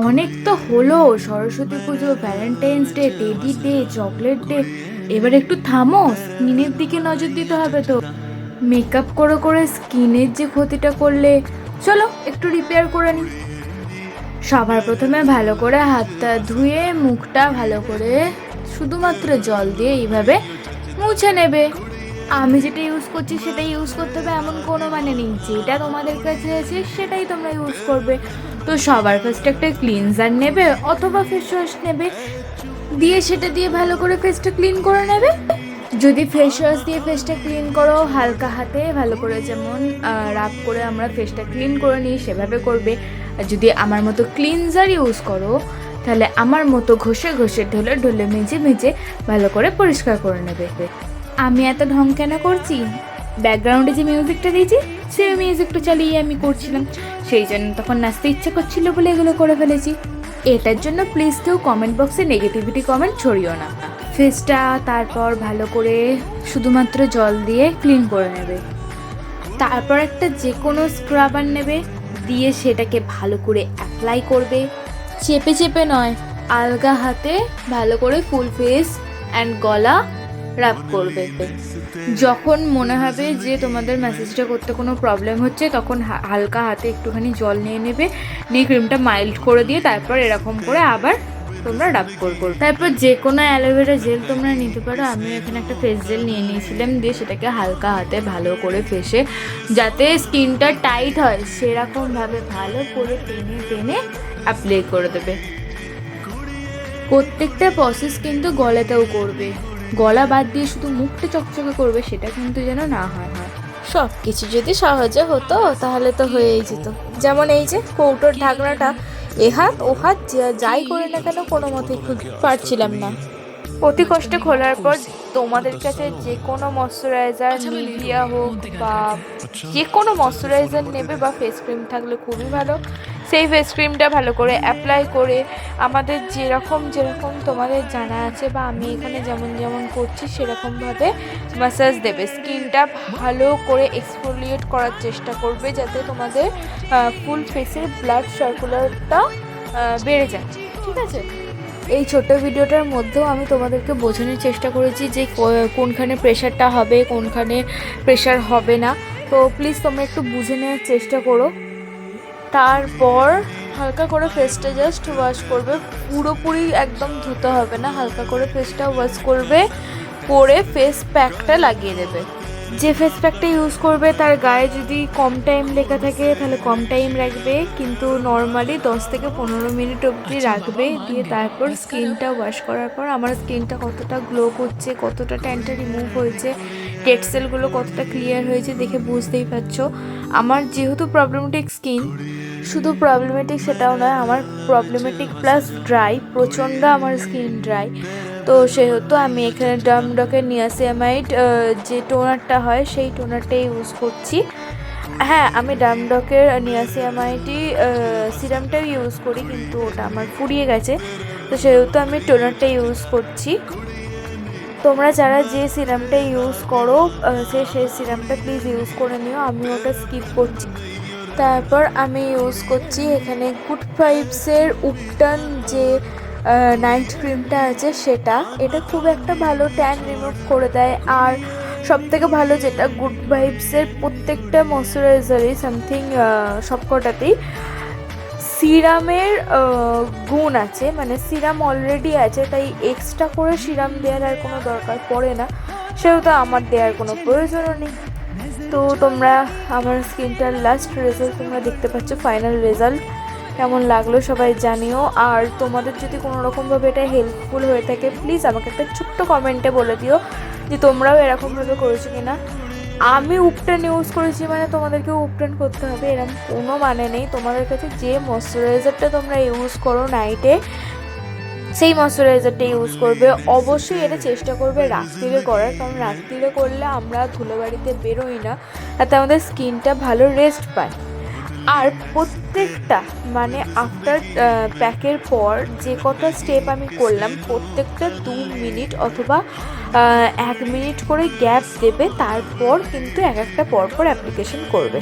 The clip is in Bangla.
অনেক তো হলো, সরস্বতী পুজো, Valentine's day, teddy day, chocolate day. এবার একটু থামো, স্কিনের দিকে নজর দিতে হবে তো। মেকআপ করে করে স্কিনের যে ক্ষতিটা করলে, চলো একটু রিপেয়ার করে নিই। সবার প্রথমে ভালো করে হাতটা ধুয়ে মুখটা ভালো করে শুধুমাত্র জল দিয়ে এইভাবে মুছে নেবে। আমি যেটা ইউজ করছি সেটাই ইউজ করতে হবে এমন কোনো মানে নেই, যেটা তোমাদের কাছে আছে সেটাই তোমরা ইউজ করবে। তো সবার ফার্স্টে একটা ক্লিনজার নেবে অথবা ফেস ওয়াশ নেবে, দিয়ে সেটা দিয়ে ভালো করে ফেসটা ক্লিন করে নেবে। যদি ফেস ওয়াশ দিয়ে ফেসটা ক্লিন করো, হালকা হাতে ভালো করে যেমন রাব করে আমরা ফেসটা ক্লিন করে নিই সেভাবে করবে। আর যদি আমার মতো ক্লিনজার ইউজ করো, তাহলে আমার মতো ঘষে ঘষে ঢলে ঢলে মেজে মেজে ভালো করে পরিষ্কার করে নেবে। আমি এত ঢং কেন করছি? ব্যাকগ্রাউন্ডে যে মিউজিকটা দিয়েছি সেই মিউজিকটা চালিয়ে আমি করছিলাম, সেই জন্য তখন নাচতে ইচ্ছে করছিল বলে এগুলো করে ফেলেছি। এটার জন্য প্লিজ কেউ কমেন্ট বক্সে নেগেটিভিটি কমেন্ট ছড়িও না। ফেসটা তারপর ভালো করে শুধুমাত্র জল দিয়ে ক্লিন করে নেবে। তারপর একটা যে কোনো স্ক্রাবার নেবে, দিয়ে সেটাকে ভালো করে অ্যাপ্লাই করবে। চেপে চেপে নয়, আলগা হাতে ভালো করে ফুল ফেস অ্যান্ড গলা রাব করবে। যখন মনে হবে যে তোমাদের ম্যাসেজটা করতে কোনো প্রবলেম হচ্ছে, তখন হালকা হাতে একটুখানি জল নিয়ে নেবে, নিয়ে ক্রিমটা মাইল্ড করে দিয়ে তারপর এরকম করে আবার তোমরা ডাব করবো। তারপর যে কোনো অ্যালোভেরা জেল তোমরা নিতে পারো। আমি এখানে একটা ফেস জেল নিয়ে নিয়েছিলাম, দিয়ে সেটাকে হালকা হাতে ভালো করে ফেসে যাতে স্কিনটা টাইট হয় সেরকমভাবে ভালো করে টেনে টেনে অ্যাপ্লাই করে দেবে। প্রত্যেকটা প্রসেস কিন্তু গলাতেও করবে, গলা বাদ দিয়ে শুধু মুখটা চকচকে করবে সেটা কিন্তু যেন না হয়। সব কিছু যদি সহজে হতো তাহলে তো হয়েই যেত। যেমন এই যে কৌটোর ঢাকনাটা, এ হাত ও হাত যাই করে না কেন কোনো মতেই খুঁজে পারছিলাম না। অতি কষ্টে খোলার পর তোমাদের কাছে যে কোনো ময়শ্চারাইজার, নিভিয়া হোক বা যে কোনো ময়শ্চারাইজার নেবে বা ফেস ক্রিম থাকলে খুবই ভালো। সেই ফেস ক্রিমটা ভালো করে অ্যাপ্লাই করে আমাদের যেরকম যেরকম তোমাদের জানা আছে বা আমি এখানে যেমন যেমন করছি সেরকমভাবে ম্যাসাজ দেবে। স্কিনটা ভালো করে এক্সফোলিয়েট করার চেষ্টা করবে যাতে তোমাদের ফুল ফেসের ব্লাড সার্কুলারটা বেড়ে যায়। ঠিক আছে, এই ছোট্ট ভিডিওটার মধ্যেও আমি তোমাদেরকে বোঝানোর চেষ্টা করেছি যে কোনখানে প্রেশারটা হবে, কোনখানে প্রেশার হবে না। তো প্লিজ তোমরা একটু বুঝে নেওয়ার চেষ্টা করো। তারপর হালকা করে ফেসটা জাস্ট ওয়াশ করবে, পুরোপুরি একদম ধুতে হবে না, হালকা করে ফেসটা ওয়াশ করবে, করে ফেস প্যাকটা লাগিয়ে দেবে। যে ফেস প্যাকটা ইউজ করবে তার গায়ে যদি কম টাইম লেখা থাকে তাহলে কম টাইম রাখবে, কিন্তু নর্মালি 10 থেকে 15 মিনিট অবধি রাখবে। দিয়ে তারপর স্কিনটা ওয়াশ করার পর আমার স্কিনটা কতটা গ্লো করছে, কতটা ট্যানটা রিমুভ হয়েছে, ডেড সেলগুলো কতটা ক্লিয়ার হয়েছে দেখে বুঝতেই পারছো। আমার যেহেতু প্রবলেমেটিক স্কিন, শুধু প্রবলেমেটিক সেটাও নয়, আমার প্রবলেমেটিক প্লাস ড্রাই, প্রচণ্ড আমার স্কিন ড্রাই। তো সেহেতু আমি এখানে ডার্মডকের নিয়াসিয়ামাইড যে টোনারটা হয় সেই টোনারটাই ইউজ করছি। হ্যাঁ, আমি ডার্মডকের নিয়াসিয়ামাইডই সিরামটাও ইউজ করি, কিন্তু ওটা আমার ফুরিয়ে গেছে, তো সেহেতু আমি টোনারটা ইউজ করছি। তোমরা যারা যে সিরামটা ইউজ করো সেই সিরামটা প্লিজ ইউজ করে নিও, আমি ওটা স্কিপ করছি। তারপর আমি ইউজ করছি এখানে গুড ভাইবসের উপটান যে নাইট ক্রিমটা আছে সেটা। এটা খুব একটা ভালো ট্যান রিমুভ করে দেয়। আর সবথেকে ভালো যেটা, গুড ভাইবসের প্রত্যেকটা ময়শ্চারাইজারই সামথিং সবকটাতেই সিরামের গুণ আছে, মানে সিরাম অলরেডি আছে, তাই এক্সট্রা করে সিরাম দেওয়ার আর কোনো দরকার পড়ে না, সেহেতু আমার দেওয়ার কোনো প্রয়োজনও নেই। তো তোমরা আমার স্কিনটার লাস্ট রেজাল্ট তোমরা দেখতে পাচ্ছ, ফাইনাল রেজাল্ট কেমন লাগলো সবাই জানিও। আর তোমাদের যদি কোনো রকমভাবে এটা হেল্পফুল হয়ে থাকে প্লিজ আমাকে একটা ছোট্ট কমেন্টে বলে দিও যে তোমরাও এরকমভাবে করেছো কিনা। আমি উপটান ইউজ করেছি মানে তোমাদেরকেও উপটান করতে হবে এরকম কোনো মানে নেই। তোমাদের কাছে যে ময়শ্চারাইজারটা তোমরা ইউজ করো নাইটে সেই ময়শ্চারাইজারটা ইউজ করবে। অবশ্যই এটা চেষ্টা করবে রাত্রিরে করার, কারণ রাত্রিরে করলে আমরা ধুলোবাড়িতে বেরোই না, তাতে আমাদের স্কিনটা ভালো রেস্ট পায়। আর প্রত্যেকটা মানে আফটার প্যাকের পর যে কটা স্টেপ আমি করলাম প্রত্যেকটা 2 মিনিট অথবা 1 মিনিট করে গ্যাপ দেবে, তারপর কিন্তু এক একটা পরপর অ্যাপ্লিকেশন করবে।